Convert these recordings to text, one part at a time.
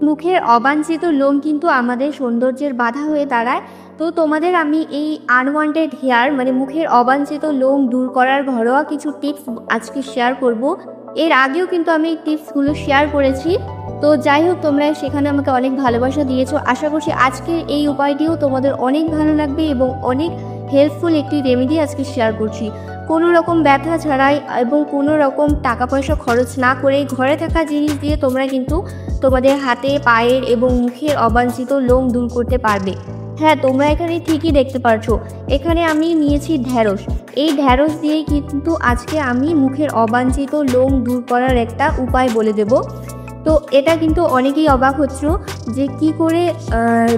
মুখের অবাঞ্ছিত লোম কিন্তু আমাদের সৌন্দর্যের বাধা হয়ে দাঁড়ায়। তো তোমাদের আমি এই আনওয়ান্টেড হেয়ার মানে মুখের অবাঞ্ছিত লোম দূর করার ঘরোয়া কিছু টিপস আজকে শেয়ার করব। এর আগেও কিন্তু আমি এই টিপসগুলো শেয়ার করেছি। তো যাই হোক, তোমরা সেখানে আমাকে অনেক ভালোবাসা দিয়েছো। আশা করছি আজকের এই উপায়টিও তোমাদের অনেক ভালো লাগবে এবং অনেক হেল্পফুল একটি রেমেডি আজকে শেয়ার করছি। কোনো রকম ব্যথা ছাড়াই এবং কোনো রকম টাকা পয়সা খরচ না করে ঘরে থাকা জিনিস দিয়ে তোমরা কিন্তু তোমাদের হাতে, পায়ের এবং মুখের অবাঞ্ছিত লোম দূর করতে পারবে। হ্যাঁ, তোমরা এখানে ঠিকই দেখতে পারছো, এখানে আমি নিয়েছি ঢ্যাঁড়স। এই ঢ্যাঁড়স দিয়েই কিন্তু আজকে আমি মুখের অবাঞ্ছিত লোম দূর করার একটা উপায় বলে দেব। তো এটা কিন্তু অনেকেই অবাক হচ্ছো যে কি করে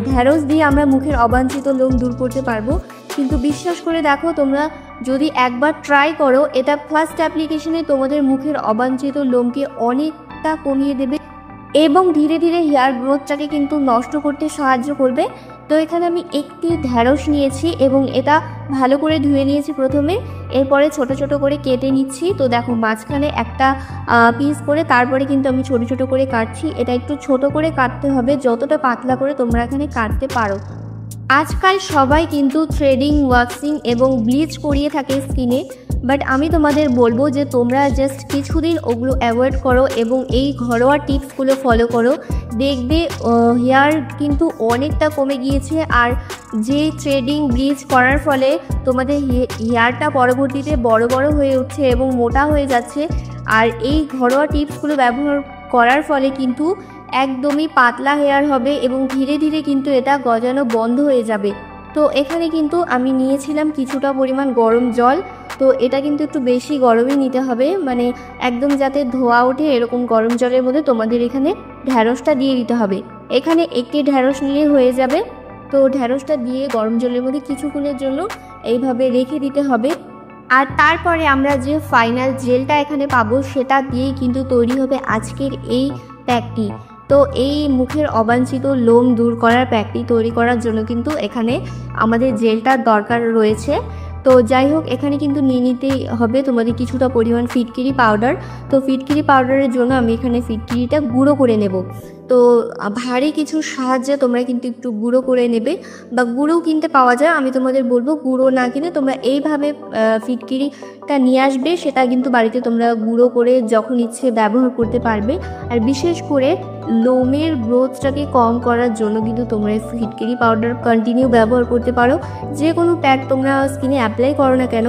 ঢ্যাঁড়স দিয়ে আমরা মুখের অবাঞ্ছিত লোম দূর করতে পারবো, কিন্তু বিশ্বাস করে দেখো, তোমরা যদি একবার ট্রাই করো, এটা ফার্স্ট অ্যাপ্লিকেশনে তোমাদের মুখের অবাঞ্ছিত লোমকে অনেকটা কমিয়ে দেবে এবং ধীরে ধীরে হেয়ার গ্রোথটাকে কিন্তু নষ্ট করতে সাহায্য করবে। তো এখানে আমি একটি ঢ্যাঁড়স নিয়েছি এবং এটা ভালো করে ধুয়ে নিয়েছি প্রথমে, এরপরে ছোট ছোট করে কেটে নিচ্ছি। তো দেখো, মাঝখানে একটা পিস করে তারপরে কিন্তু আমি ছোট ছোট করে কাটছি। এটা একটু ছোট করে কাটতে হবে, যতটা পাতলা করে তোমরা এখানে কাটতে পারো। আজকাল সবাই কিন্তু থ্রেডিং, ওয়াক্সিং এবং ব্লিচ করিয়ে থাকে স্কিনে, বাট আমি তোমাদের বলবো যে তোমরা জাস্ট কিছুদিন ওগুলো অ্যাভয়েড করো এবং এই ঘরোয়া টিপসগুলো ফলো করো। দেখবে হেয়ার কিন্তু অনেকটা কমে গিয়েছে। আর যে থ্রেডিং, ব্লিচ করার ফলে তোমাদের হেয়ারটা পরবর্তীতে বড় বড় হয়ে উঠছে এবং মোটা হয়ে যাচ্ছে। আর এই ঘরোয়া টিপসগুলো ব্যবহার করার ফলে কিন্তু একদমই পাতলা হেয়ার হবে এবং ধীরে ধীরে কিন্তু এটা গজানো বন্ধ হয়ে যাবে। তো এখানে কিন্তু আমি নিয়েছিলাম কিছুটা পরিমাণ গরম জল। তো এটা কিন্তু একটু বেশি গরমই নিতে হবে, মানে একদম যাতে ধোয়া ওঠে এরকম গরম জলের মধ্যে তোমাদের এখানে ঢ্যাঁড়সটা দিয়ে দিতে হবে। এখানে একটি ঢ্যাঁড়স নিলে হয়ে যাবে। তো ঢ্যাঁড়সটা দিয়ে গরম জলের মধ্যে কিছুক্ষণের জন্য এইভাবে রেখে দিতে হবে। আর তারপরে আমরা যে ফাইনাল জেলটা এখানে পাবো সেটা দিয়েই কিন্তু তৈরি হবে আজকের এই প্যাকটি। তো এই মুখের অবাঞ্ছিত লোম দূর করার প্যাকটি তৈরি করার জন্য কিন্তু এখানে আমাদের জেলটার দরকার রয়েছে। তো যাই হোক, এখানে কিন্তু নিয়ে নিতেই হবে তোমাদের কিছুটা পরিমাণ ফিটকিরি পাউডার। তো ফিটকিরি পাউডারের জন্য আমি এখানে ফিটকিরিটা গুঁড়ো করে নেব। তো ভারী কিছুর সাহায্যে তোমরা কিন্তু একটু গুঁড়ো করে নেবে, বা গুঁড়োও কিনতে পাওয়া যায়। আমি তোমাদের বলবো গুঁড়ো না কিনে তোমরা এইভাবে ফিটকিরিটা নিয়ে আসবে, সেটা কিন্তু বাড়িতে তোমরা গুঁড়ো করে যখন ইচ্ছে ব্যবহার করতে পারবে। আর বিশেষ করে লোমের গ্রোথটাকে কম করার জন্য কিন্তু তোমরা ফিটকিরি পাউডার কন্টিনিউ ব্যবহার করতে পারো। যে কোনো প্যাক তোমরা স্কিনে অ্যাপ্লাই করো না কেন,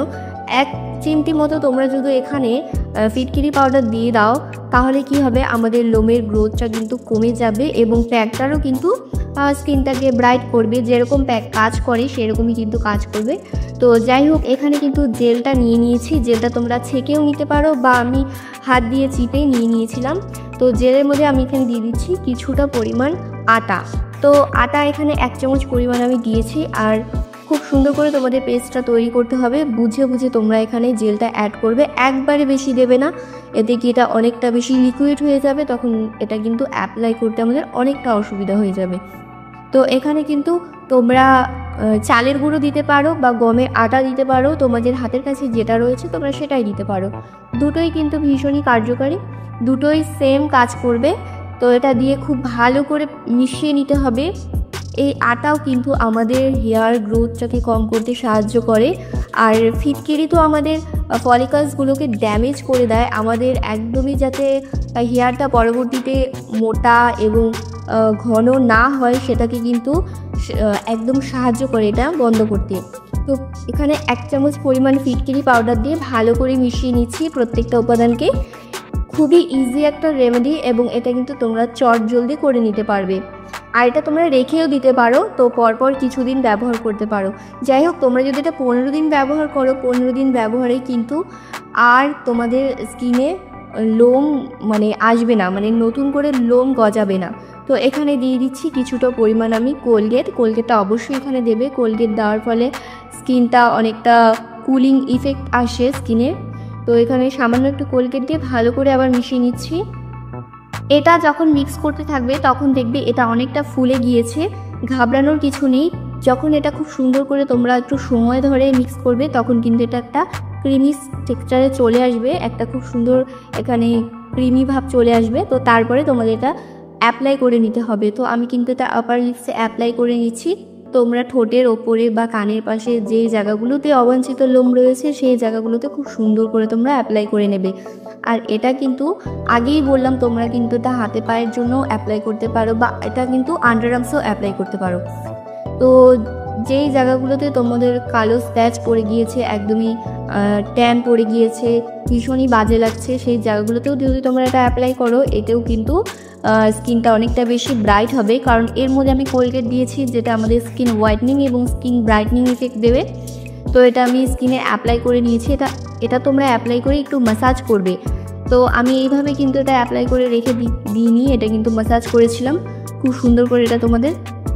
1 চিমটি মতো তোমরা যদি এখানে ফিটকিরি পাউডার দিয়ে দাও, তাহলে কি হবে, আমাদের লোমের গ্রোথটা কিন্তু কমে যাবে এবং প্যাকটারও কিন্তু স্কিনটাকে ব্রাইট করবে। যেরকম প্যাক কাজ করে সেরকমই কিন্তু কাজ করবে। তো যাই হোক, এখানে কিন্তু জেলটা নিয়ে নিয়েছি। জেলটা তোমরা ছেঁকেও নিতে পারো বা আমি হাত দিয়ে চিপে নিয়ে নিয়েছিলাম। তো জেলের মধ্যে আমি এখানে দিয়ে দিচ্ছি কিছুটা পরিমাণ আটা। তো আটা এখানে 1 চামচ পরিমাণ আমি দিয়েছি। আর খুব সুন্দর করে তোমাদের পেস্টটা তৈরি করতে হবে, বুঝে বুঝে তোমরা এখানে জেলটা অ্যাড করবে, একবারে বেশি দেবে না। এতে কি এটা অনেকটা বেশি লিকুইড হয়ে যাবে, তখন এটা কিন্তু অ্যাপ্লাই করতে আমাদের অনেকটা অসুবিধা হয়ে যাবে। তো এখানে কিন্তু তোমরা চালের গুঁড়ো দিতে পারো বা গমের আটা দিতে পারো, তোমাদের হাতের কাছে যেটা রয়েছে তোমরা সেটাই দিতে পারো। দুটোই কিন্তু ভীষণই কার্যকারী, দুটোই সেম কাজ করবে। তো এটা দিয়ে খুব ভালো করে মিশিয়ে নিতে হবে। এই আটাও কিন্তু আমাদের হেয়ার গ্রোথটাকে কম করতে সাহায্য করে। আর ফিটকিরি তো আমাদের ফলিকলসগুলোকে ড্যামেজ করে দেয়, আমাদের একদমই যাতে হেয়ারটা পরবর্তীতে মোটা এবং ঘন না হয় সেটাকে কিন্তু একদম সাহায্য করে এটা বন্ধ করতে। তো এখানে 1 চামচ পরিমাণ ফিটকিরি পাউডার দিয়ে ভালো করে মিশিয়ে নিচ্ছি প্রত্যেকটা উপাদানকে। খুবই ইজি একটা রেমেডি এবং এটা কিন্তু তোমরা চটজলদি করে নিতে পারবে। আর এটা তোমরা রেখেও দিতে পারো, তো পরপর কিছুদিন ব্যবহার করতে পারো। যাই হোক, তোমরা যদি এটা 15 দিন ব্যবহার করো, 15 দিন ব্যবহারেই কিন্তু আর তোমাদের স্কিনে লোম মানে আসবে না, মানে নতুন করে লোম গজাবে না। তো এখানে দিয়ে দিচ্ছি কিছুটা পরিমাণ আমি কোলগেটটা অবশ্যই এখানে দেবে। কোলগেট দেওয়ার ফলে স্কিনটা অনেকটা কুলিং ইফেক্ট আসে স্কিনে। তো এখানে সামান্য একটু কোলগেট দিয়ে ভালো করে আবার মিশিয়ে নিচ্ছি। এটা যখন মিক্স করতে থাকবে তখন দেখবে এটা অনেকটা ফুলে গিয়েছে, ঘাবড়ানোর কিছু নেই। যখন এটা খুব সুন্দর করে তোমরা একটু সময় ধরে মিক্স করবে তখন কিন্তু এটা একটা ক্রিমি টেক্সচারে চলে আসবে, একটা খুব সুন্দর এখানে ক্রিমি ভাব চলে আসবে। তো তারপরে তোমাদের এটা অ্যাপ্লাই করে নিতে হবে। তো আমি কিন্তু এটা আপার লিপসে অ্যাপ্লাই করে নিচ্ছি। তোমরা ঠোঁটের ওপরে বা কানের পাশে যে জায়গাগুলোতে অবাঞ্ছিত লোম রয়েছে সেই জায়গাগুলোতে খুব সুন্দর করে তোমরা অ্যাপ্লাই করে নেবে। আর এটা কিন্তু আগেই বললাম, তোমরা কিন্তু এটা হাতে পায়ের জন্য অ্যাপ্লাই করতে পারো বা এটা কিন্তু আন্ডার আর্মসেও অ্যাপ্লাই করতে পারো। তো যেই জায়গাগুলোতে তোমাদের কালো স্প্যাচ পড়ে গিয়েছে, একদমই ট্যান পড়ে গিয়েছে, ভীষণই বাজে লাগছে, সেই জায়গাগুলোতেও যদি তোমরা এটা অ্যাপ্লাই করো, এতেও কিন্তু স্কিনটা অনেকটা বেশি ব্রাইট হবে। কারণ এর মধ্যে আমি কোলগেট দিয়েছি, যেটা আমাদের স্কিন হোয়াইটনিং এবং স্কিন ব্রাইটনিং ইফেক্ট দেবে। তো এটা আমি স্কিনে অ্যাপ্লাই করে নিয়েছি। এটা তোমরা অ্যাপ্লাই করে একটু ম্যাসাজ করবে। তো আমি এইভাবে কিন্তু এটা অ্যাপ্লাই করে রেখে দিইনি, এটা কিন্তু ম্যাসাজ করেছিলাম খুব সুন্দর করে। এটা তোমাদের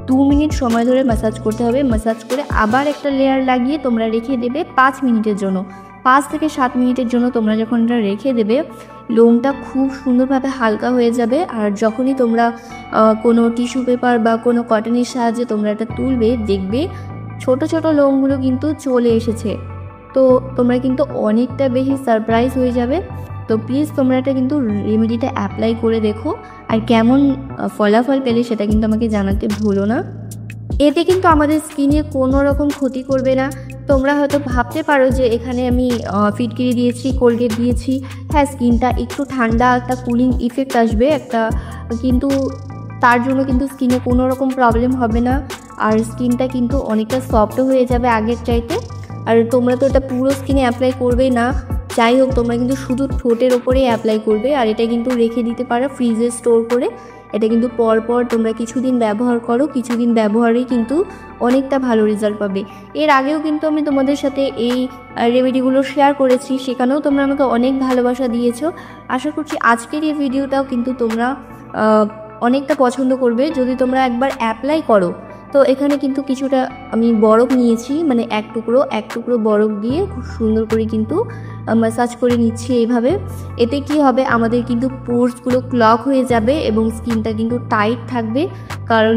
2 মিনিট সময় ধরে ম্যাসাজ করতে হবে। ম্যাসাজ করে আবার একটা লেয়ার লাগিয়ে তোমরা রেখে দেবে 5 মিনিটের জন্য। 5 থেকে 7 মিনিটের জন্য তোমরা যখন এটা রেখে দেবে, লোমটা খুব সুন্দরভাবে হালকা হয়ে যাবে। আর যখনই তোমরা কোনো টিস্যু পেপার বা কোনো কটনের সাহায্যে তোমরা এটা তুলবে, দেখবে ছোট ছোট লোমগুলো কিন্তু চলে এসেছে। তো তোমরা কিন্তু অনেকটা বেশি সারপ্রাইজ হয়ে যাবে। তো প্লিজ তোমরা এটা কিন্তু রেমেডিটা অ্যাপ্লাই করে দেখো, আর কেমন ফলাফল পেলে সেটা কিন্তু আমাকে জানাতে ভুলো না। এতে কিন্তু আমাদের স্কিনে কোনো রকম ক্ষতি করবে না। তোমরা হয়তো ভাবতে পারো যে এখানে আমি ফিটকিরি দিয়েছি, কোলগেট দিয়েছি, হ্যাঁ স্কিনটা একটু ঠান্ডা, একটা কুলিং ইফেক্ট আসবে একটা, কিন্তু তার জন্য কিন্তু স্কিনে কোনো রকম প্রবলেম হবে না। আর স্কিনটা কিন্তু অনেকটা সফটও হয়ে যাবে আগের চাইতে। আর তোমরা তো এটা পুরো স্কিনে অ্যাপ্লাই করবে না, যাই হোক তোমরা কিন্তু শুধু ঠোঁটের ওপরেই অ্যাপ্লাই করবে। আর এটা কিন্তু রেখে দিতে পারো ফ্রিজে স্টোর করে। এটা কিন্তু পরপর তোমরা কিছুদিন ব্যবহার করো, কিছুদিন ব্যবহারেই কিন্তু অনেকটা ভালো রেজাল্ট পাবে। এর আগেও কিন্তু আমি তোমাদের সাথে এই রেমেডিগুলো শেয়ার করেছি, সেখানেও তোমরা আমাকে অনেক ভালোবাসা দিয়েছো। আশা করছি আজকের এই ভিডিওটাও কিন্তু তোমরা অনেকটা পছন্দ করবে যদি তোমরা একবার অ্যাপ্লাই করো। তো এখানে কিন্তু কিছুটা আমি বরফ নিয়েছি, মানে এক টুকরো বরফ দিয়ে খুব সুন্দর করে কিন্তু ম্যাসাজ করে নিচ্ছি এইভাবে। এতে কি হবে, আমাদের কিন্তু পোরসগুলো ক্লগ হয়ে যাবে এবং স্কিনটা কিন্তু টাইট থাকবে। কারণ